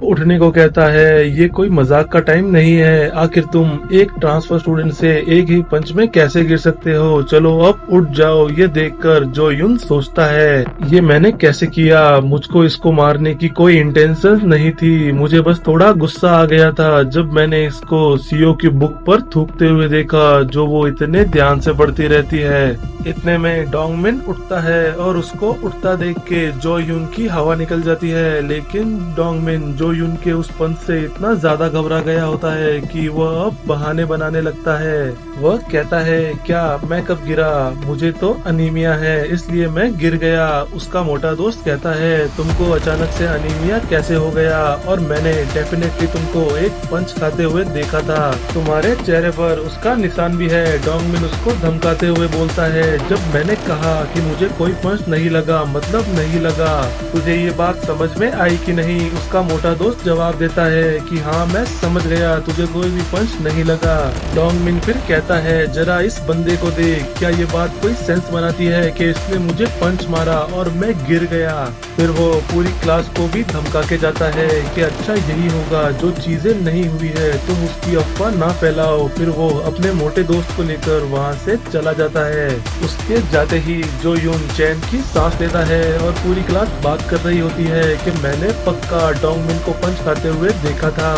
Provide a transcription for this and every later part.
उठने को कहता है, ये कोई मजाक का टाइम नहीं है। आखिर तुम एक ट्रांसफर स्टूडेंट से एक ही पंच में कैसे गिर सकते हो? चलो अब उठ जाओ। ये देखकर जो यून सोचता है, ये मैंने कैसे किया? मुझको इसको मारने की कोई इंटेंशन नहीं थी, मुझे बस थोड़ा गुस्सा आ गया था जब मैंने इसको सीओ की बुक पर थूकते हुए देखा, जो वो इतने ध्यान से पढ़ती रहती है। इतने में डोंगमिन उठता है और उसको उठता देख के जो यून की हवा निकल जाती है, लेकिन डोंगमिन जो यून के उस पंच से इतना ज्यादा घबरा गया होता है कि वह अब बहाने बनाने लगता है। वह कहता है, क्या मैं कब गिरा? मुझे तो अनीमिया है इसलिए मैं गिर गया। उसका मोटा दोस्त कहता है, तुमको अचानक से अनीमिया कैसे हो गया? और मैंने डेफिनेटली तुमको एक पंच खाते हुए देखा था, तुम्हारे चेहरे पर उसका निशान भी है। डोंगमिन उसको धमकाते हुए बोलता है, जब मैंने कहा कि मुझे कोई पंच नहीं लगा मतलब नहीं लगा। तुझे ये बात समझ में आई कि नहीं? उसका मोटा दोस्त जवाब देता है कि हाँ मैं समझ गया, तुझे कोई भी पंच नहीं लगा। डोंगमिन फिर कहता है, जरा इस बंदे को देख, क्या ये बात कोई सेंस बनाती है कि इसने मुझे पंच मारा और मैं गिर गया? फिर वो पूरी क्लास को भी धमका के जाता है कि अच्छा यही होगा, जो चीजें नहीं हुई है तुम उसकी अफवाह ना फैलाओ। फिर वो अपने मोटे दोस्त को लेकर वहाँ से चला जाता है। उसके जाते ही जो यून चैन की सांस लेता है और पूरी क्लास बात कर रही होती है कि मैंने पक्का डोंगमिन को पंच खाते हुए देखा था।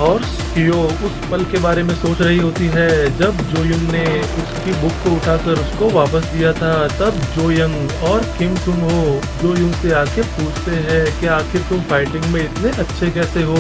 और सीओ उस पल के बारे में सोच रही होती है जब जो युंग ने उसकी बुक को उठाकर उसको वापस दिया था। तब जो यंग और किम तुम हो जो युंग से आके पूछते हैं कि आखिर तुम फाइटिंग में इतने अच्छे कैसे हो?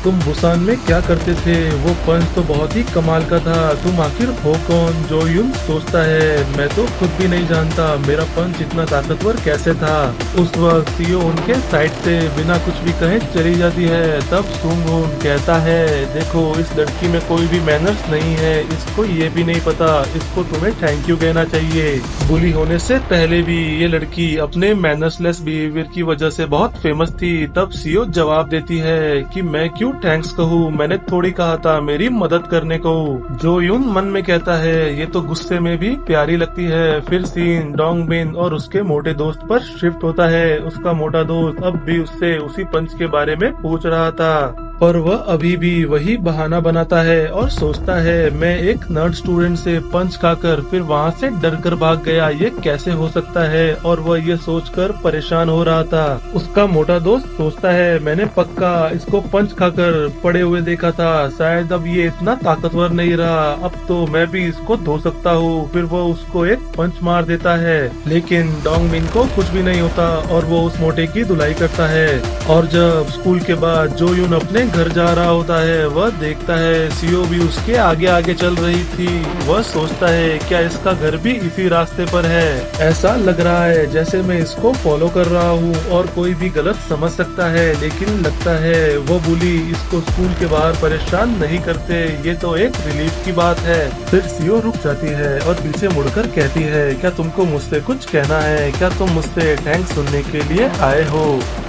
तुम बुसान में क्या करते थे? वो पंच तो बहुत ही कमाल का था, तुम आखिर हो कौन? जो युंग सोचता है, मैं तो खुद भी नहीं जानता मेरा पंच इतना ताकतवर कैसे था। उस वक्त सीओ उनके साइड से बिना कुछ भी कहे चली जाती है। तब सुंग होन कहता है, देखो इस लड़की में कोई भी मैनर्स नहीं है, इसको ये भी नहीं पता, इसको तुम्हें थैंक यू कहना चाहिए। बुली होने से पहले भी ये लड़की अपने मैनर्सलेस बिहेवियर की वजह से बहुत फेमस थी। तब सीओ जवाब देती है कि मैं क्यों थैंक्स कहूँ, मैंने थोड़ी कहा था मेरी मदद करने को। जो यून मन में कहता है, ये तो गुस्से में भी प्यारी लगती है। फिर सीन डोंगबिन और उसके मोटे दोस्त पर शिफ्ट होता है। उसका मोटा दोस्त अब भी उससे उसी पंच के बारे में पूछ रहा था, पर वह अभी भी वही बहाना बनाता है और सोचता है मैं एक नर्ड स्टूडेंट से पंच खाकर फिर वहाँ से डर कर भाग गया, ये कैसे हो सकता है? और वह ये सोचकर परेशान हो रहा था। उसका मोटा दोस्त सोचता है मैंने पक्का इसको पंच खाकर पड़े हुए देखा था, शायद अब ये इतना ताकतवर नहीं रहा, अब तो मैं भी इसको धो सकता हूँ। फिर वो उसको एक पंच मार देता है, लेकिन डोंगमिन को कुछ भी नहीं होता और वो उस मोटे की धुलाई करता है। और जब स्कूल के बाद जो यून अपने घर जा रहा होता है, वह देखता है सीओ भी उसके आगे आगे चल रही थी। वह सोचता है क्या इसका घर भी इसी रास्ते पर है? ऐसा लग रहा है जैसे मैं इसको फॉलो कर रहा हूँ और कोई भी गलत समझ सकता है, लेकिन लगता है वो बुली इसको स्कूल के बाहर परेशान नहीं करते, ये तो एक रिलीफ की बात है। फिर सीओ रुक जाती है और पीछे मुड़कर कहती है, क्या तुमको मुझसे कुछ कहना है? क्या तुम मुझसे थैंक्स सुनने के लिए आए हो?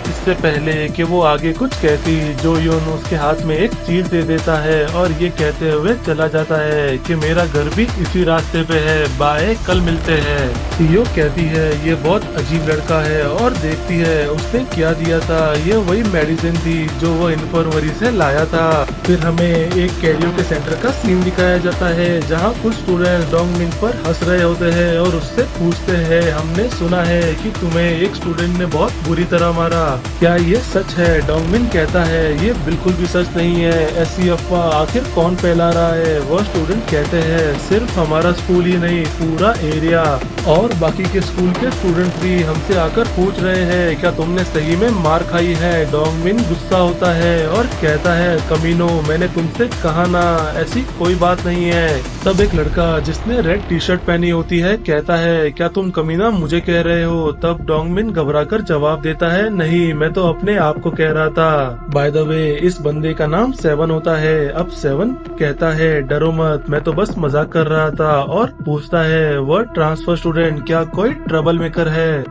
इससे पहले कि वो आगे कुछ कहती, जो यून उसके हाथ में एक चीज दे देता है और ये कहते हुए चला जाता है कि मेरा घर भी इसी रास्ते पे है, बाय, कल मिलते हैं। सीओ कहती है ये बहुत अजीब लड़का है और देखती है उसने क्या दिया था। ये वही मेडिसिन थी जो वो इन्फर्मरी से लाया था। फिर हमें एक कैरियोके सेंटर का सीन दिखाया जाता है जहाँ कुछ स्टूडेंट डोंगमिन पर हंस रहे होते हैं और उससे पूछते हैं, हमने सुना है कि तुम्हें एक स्टूडेंट ने बहुत बुरी तरह मारा, क्या ये सच है? डोंगमिन कहता है ये बिल्कुल भी सच नहीं है, ऐसी अफवाह आखिर कौन फैला रहा है? वह स्टूडेंट कहते हैं सिर्फ हमारा स्कूल ही नहीं पूरा एरिया और बाकी के स्कूल के स्टूडेंट भी हमसे आकर पूछ रहे हैं क्या तुमने सही में मार खाई है? डोंगमिन गुस्सा होता है और कहता है कमीनो, मैंने तुमसे कहा ना, ऐसी कोई बात नहीं है। तब एक लड़का जिसने रेड टी शर्ट पहनी होती है कहता है क्या तुम कमीना मुझे कह रहे हो? तब डोंगमिन घबराकर जवाब देता है, नहीं, मैं तो अपने आप को कह रहा था। बाय द वे इस बंदे का नाम सेवन होता है। अब सेवन कहता है डरो मत, मैं तो बस मजाक कर रहा था और पूछता है वह ट्रांसफर स्टूडेंट क्या कोई ट्रबल मेकर है?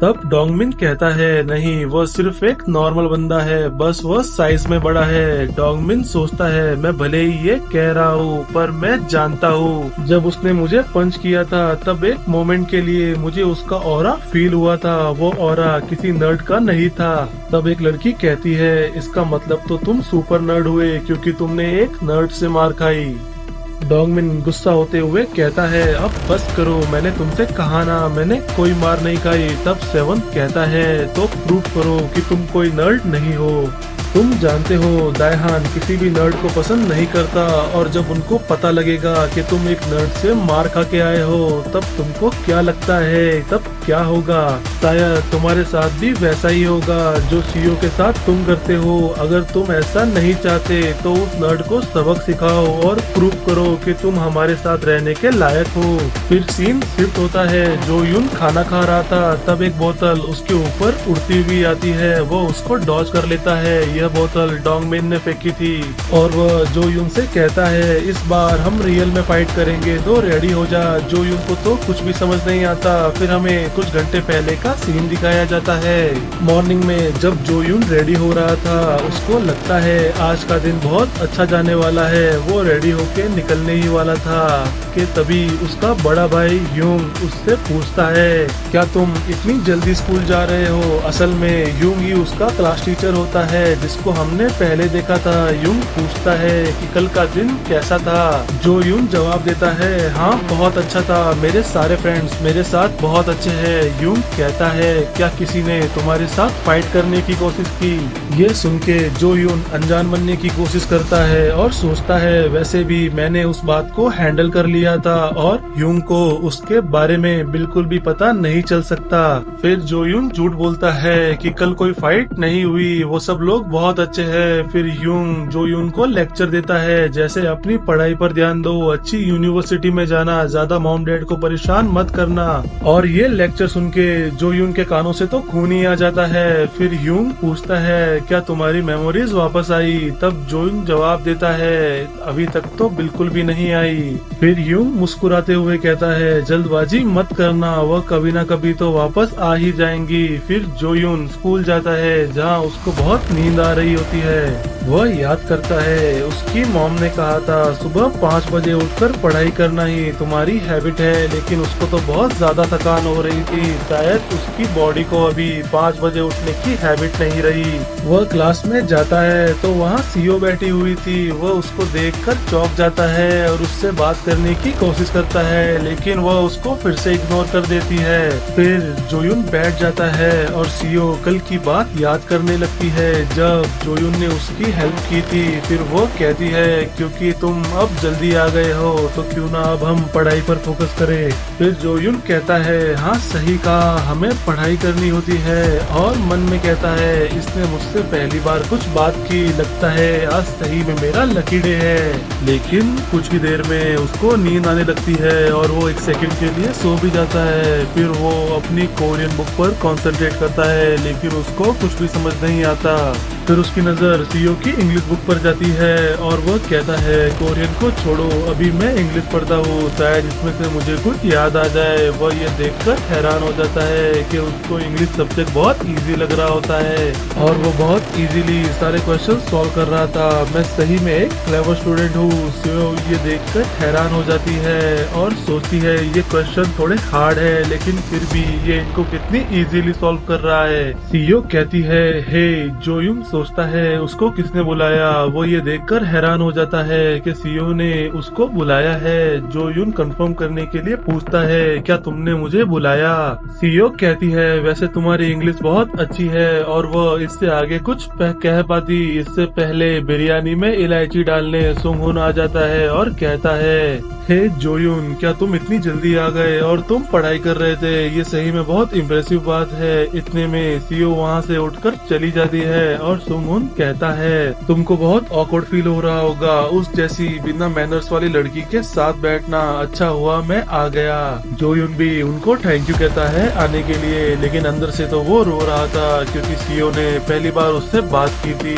तब डोंगमिन कहता है नहीं, वो सिर्फ एक नॉर्मल बंदा है, बस वो साइज में बड़ा है। डोंगमिन सोचता है मैं भले ही ये कह रहा हूँ पर मैं जानता हूँ जब उसने मुझे पंच किया था तब एक मोमेंट के लिए मुझे उसका ऑरा फील हुआ था, वो ऑरा किसी नर्ड का नहीं था। तब एक लड़की कहती है इसका मतलब तो तुम सुपर नर्ड हुए क्योंकि तुमने एक नर्ड से मार खाई। डोंगमिन गुस्सा होते हुए कहता है अब बस करो, मैंने तुमसे कहा ना मैंने कोई मार नहीं खाई। तब सेवंथ कहता है तो प्रूव करो कि तुम कोई नर्ड नहीं हो। तुम जानते हो दायहान किसी भी नर्ड को पसंद नहीं करता और जब उनको पता लगेगा कि तुम एक नर्ड से मार खा के आए हो तब तुमको क्या लगता है तब क्या होगा? शायद तुम्हारे साथ भी वैसा ही होगा जो सीओ के साथ तुम करते हो। अगर तुम ऐसा नहीं चाहते तो उस नर्ड को सबक सिखाओ और प्रूव करो कि तुम हमारे साथ रहने के लायक हो। फिर सीन शिफ्ट होता है। जो यून खाना खा रहा था तब एक बोतल उसके ऊपर उड़ती हुई आती है, वो उसको डॉज कर लेता है। यह बोतल डोंगमिन ने फेंकी थी और वह जो यून से कहता है इस बार हम रियल में फाइट करेंगे तो रेडी हो जा। जो यून को तो कुछ भी समझ नहीं आता। फिर हमें कुछ घंटे पहले का सीन दिखाया जाता है। मॉर्निंग में जब जो यून रेडी हो रहा था उसको लगता है आज का दिन बहुत अच्छा जाने वाला है। वो रेडी होके निकलने ही वाला था कि तभी उसका बड़ा भाई यूंग उससे पूछता है क्या तुम इतनी जल्दी स्कूल जा रहे हो? असल में यूंग ही उसका क्लास टीचर होता है जिसको हमने पहले देखा था। यूंग पूछता है कि कल का दिन कैसा था? जो यूंग जवाब देता है हाँ बहुत अच्छा था, मेरे सारे फ्रेंड्स मेरे साथ बहुत अच्छे हैं। यूंग कहता है क्या किसी ने तुम्हारे साथ फाइट करने की कोशिश की? ये सुन के जो यून अनजान बनने की कोशिश करता है और सोचता है वैसे भी मैंने उस बात को हैंडल कर लिया था और यूंग को उसके बारे में बिल्कुल भी पता नहीं चल सकता। फिर जो यून झूठ बोलता है कि कल कोई फाइट नहीं हुई, वो सब लोग बहुत अच्छे हैं। फिर यूंग जो यून को लेक्चर देता है जैसे अपनी पढ़ाई पर ध्यान दो, अच्छी यूनिवर्सिटी में जाना, ज्यादा मॉम डैड को परेशान मत करना। और ये लेक्चर सुन के जो यून के कानों से तो खून ही आ जाता है। फिर यूंग पूछता है क्या तुम्हारी मेमोरीज वापस आई? तब जो यून जवाब देता है अभी तक तो बिल्कुल भी नहीं आई। फिर यूंग मुस्कुराते हुए कहता है जल्दबाजी मत करना, वह कभी ना कभी तो वापस आ ही जाएंगी। फिर जो यून स्कूल जाता है जहाँ उसको बहुत नींद आ रही होती है। वह याद करता है उसकी मॉम ने कहा था सुबह 5 बजे उठकर पढ़ाई करना ही तुम्हारी हैबिट है, लेकिन उसको तो बहुत ज्यादा थकान हो रही थी। शायद उसकी बॉडी को अभी 5 बजे उठने की हैबिट नहीं रही। वह क्लास में जाता है तो वहाँ सीओ बैठी हुई थी। वह उसको देखकर चौंक जाता है और उससे बात करने की कोशिश करता है लेकिन वह उसको फिर से इग्नोर कर देती है। फिर जोयुन बैठ जाता है और सीओ कल की बात याद करने लगती है जब जोयुन ने उसकी हेल्प की थी। फिर वो कहती है क्योंकि तुम अब जल्दी आ गए हो तो क्यों ना अब हम पढ़ाई पर फोकस करें। फिर जोयुन कहता है हाँ सही कहा, हमें पढ़ाई करनी होती है। और मन में कहता है इसने मुझसे पहली बार कुछ बात की, लगता है आज सही में मेरा लकी डे है। लेकिन कुछ ही देर में उसको नींद आने लगती है और वो एक सेकंड के लिए सो भी जाता है। फिर वो अपनी कोरियन बुक पर कंसंट्रेट करता है लेकिन उसको कुछ भी समझ नहीं आता। फिर उसकी नजर सीओ की इंग्लिश बुक पर जाती है और वो कहता है कोरियन को छोड़ो, अभी मैं इंग्लिश पढ़ता हूँ, शायद इसमें से मुझे कुछ याद आ जाए। वह ये देखकर हैरान हो जाता है कि उसको इंग्लिश सब्जेक्ट बहुत इजी लग रहा होता है और वो बहुत इजीली सारे क्वेश्चन सॉल्व कर रहा था। मैं सही में एक क्लेवर स्टूडेंट हूँ। सीओ ये देखकर हैरान हो जाती है और सोचती है ये क्वेश्चन थोड़े हार्ड है लेकिन फिर भी ये इनको कितनी इजीली सॉल्व कर रहा है। सीओ कहती है हे जोयुन सोचता है उसको किसने बुलाया। वो ये देखकर हैरान हो जाता है कि सीओ ने उसको बुलाया है। जोयुन कंफर्म करने के लिए पूछता है क्या तुमने मुझे बुलाया? सीओ कहती है वैसे तुम्हारी इंग्लिश बहुत अच्छी है और वो इससे आगे कुछ कह पाती। इससे पहले बिरयानी में इलायची डालने सुंगहुन आ जाता है और कहता है हे जोयुन क्या तुम इतनी जल्दी आ गए और तुम पढ़ाई कर रहे थे, ये सही में बहुत इम्प्रेसिव बात है। इतने में सीओ वहाँ से उठकर चली जाती है और सुंगुन कहता है, तुमको बहुत ऑकवर्ड फील हो रहा होगा, उस जैसी बिना मैनर्स वाली लड़की के साथ बैठना, अच्छा हुआ मैं आ गया। जोयुन भी उनको थैंक यू कहता है आने के लिए, लेकिन अंदर से तो वो रो रहा था क्योंकि सीओ ने पहली बार उससे बात की थी।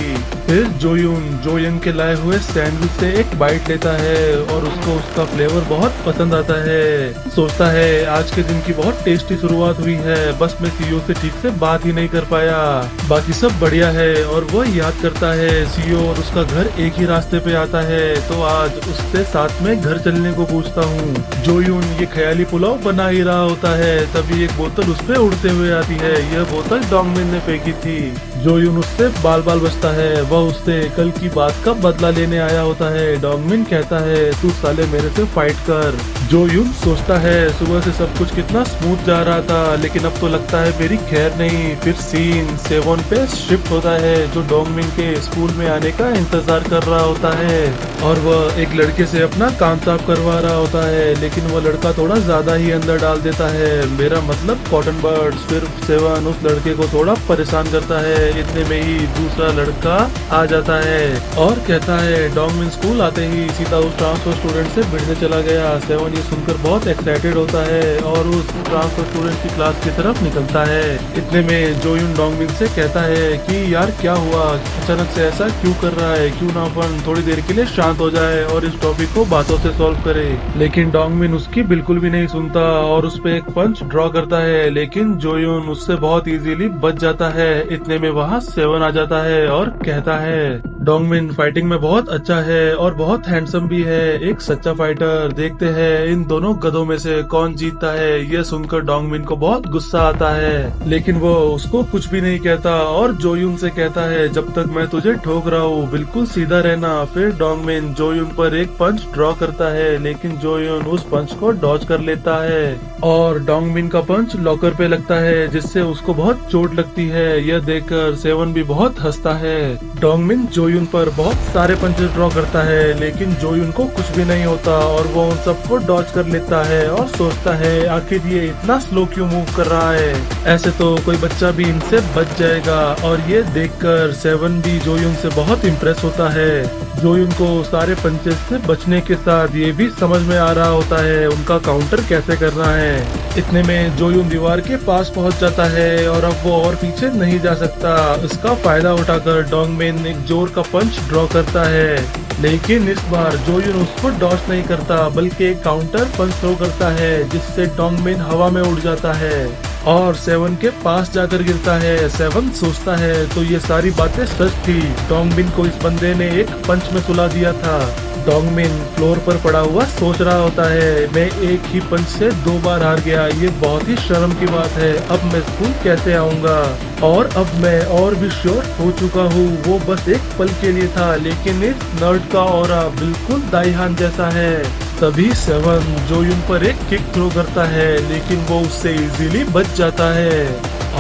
फिर जोयुन जोयंग के लाए हुए सैंडविच से एक बाइट लेता है और उसको उसका फ्लेवर बहुत पसंद आता है। सोचता है आज के दिन की बहुत टेस्टी शुरुआत हुई है, बस मैं सीओ से ठीक से बात ही नहीं कर पाया, बाकी सब बढ़िया है। और वो याद करता है सीओ और उसका घर एक ही रास्ते पे आता है, तो आज उससे साथ में घर चलने को पूछता हूँ। जोयुन ये ख्याली पुलाव बना ही रहा होता है, तभी एक बोतल उस पे उड़ते हुए आती है। यह बोतल डोंगमिन ने फेंकी थी। जोयुन उससे बाल बाल बचता है, वह उससे कल की बात का बदला लेने आया होता है। डोंगमिन कहता है तू साले मेरे से फाइट कर। जोयुन सोचता है सुबह से सब कुछ कितना स्मूथ जा रहा था, लेकिन अब तो लगता है मेरी खैर नहीं। फिर सीन सेवन पे शिफ्ट होता है, जो डोंगमिन के स्कूल में आने का इंतजार कर रहा होता है और वह एक लड़के से अपना कान साफ करवा रहा होता है, लेकिन वह लड़का थोड़ा ज्यादा ही अंदर डाल देता है, मेरा मतलब कॉटन बर्ड्स। फिर सेवन उस लड़के को थोड़ा परेशान करता है, इतने में ही दूसरा लड़का आ जाता है और कहता है डोंगमिन स्कूल आते ही सीधा उस ट्रांसफर स्टूडेंट से भिड़ने चला गया। सेवन ये सुनकर बहुत एक्साइटेड होता है और उस ट्रांसफर स्टूडेंट की क्लास की तरफ निकलता है। इतने में जोयुन डोंगमिन से कहता है कि यार क्या हुआ, अचानक से ऐसा क्यों कर रहा है, क्यों ना अपन थोड़ी देर के लिए शांत हो जाए और इस टॉपिक को बातों से सॉल्व करे। लेकिन डोंगमिन उसकी बिल्कुल भी नहीं सुनता और उस पे एक पंच ड्रॉ करता है, लेकिन जोयुन उससे बहुत इजीली बच जाता है। इतने में वहाँ सेवन आ जाता है और कहता है डोंगमिन फाइटिंग में बहुत अच्छा है और बहुत हैंडसम भी है, एक सच्चा फाइटर। देखते हैं इन दोनों गधों में से कौन जीतता है। यह सुनकर डोंगमिन को बहुत गुस्सा आता है, लेकिन वो उसको कुछ भी नहीं कहता और जोयुन से कहता है जब तक मैं तुझे ठोक रहा हूँ बिल्कुल सीधा रहना। फिर डोंगमिन जोयुन पर एक पंच ड्रॉ करता है, लेकिन जोयुन उस पंच को डॉज कर लेता है और डोंगमिन का पंच लॉकर पे लगता है, जिससे उसको बहुत चोट लगती है। यह देखकर सेवन भी बहुत हंसता है। डोंगमिन जोयुन पर बहुत सारे पंचेस ड्रॉ करता है, लेकिन जोयुन को कुछ भी नहीं होता और वो उन सबको डॉज कर लेता है और सोचता है आखिर ये इतना स्लो क्यों मूव कर रहा है, ऐसे तो कोई बच्चा भी इनसे बच जाएगा। और ये देखकर सेवन भी जोयुन से बहुत इम्प्रेस होता है। जोयुन को सारे पंचेस से बचने के साथ ये भी समझ में आ रहा होता है उनका काउंटर कैसे करना है। इतने में जोयुन दीवार के पास पहुंच जाता है और अब वो और पीछे नहीं जा सकता। इसका फायदा उठाकर डोंगमिन एक जोर का पंच ड्रॉ करता है, लेकिन इस बार जोयुन उसको डॉज नहीं करता बल्कि एक काउंटर पंच थ्रो करता है, जिससे डोंगमिन हवा में उड़ जाता है और सेवन के पास जाकर गिरता है। सेवन सोचता है तो ये सारी बातें सच थी, डोंगमिन को इस बंदे ने एक पंच में सुला दिया था। डोंगमिन फ्लोर पर पड़ा हुआ सोच रहा होता है मैं एक ही पंच से 2 बार हार गया, ये बहुत ही शर्म की बात है, अब मैं स्कूल कैसे आऊंगा। और अब मैं और भी श्योर हो चुका हूँ वो बस एक पल के लिए था, लेकिन इस नर्ड का ऑरा बिल्कुल दाईहान जैसा है। तभी सेवन जोयुन पर एक किक थ्रो करता है, लेकिन वो उससे इजीली बच जाता है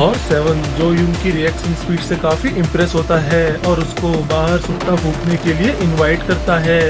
और सेवन जोयुन की रिएक्शन स्पीड से काफी इम्प्रेस होता है और उसको बाहर सुट्टा फूकने के लिए इनवाइट करता है।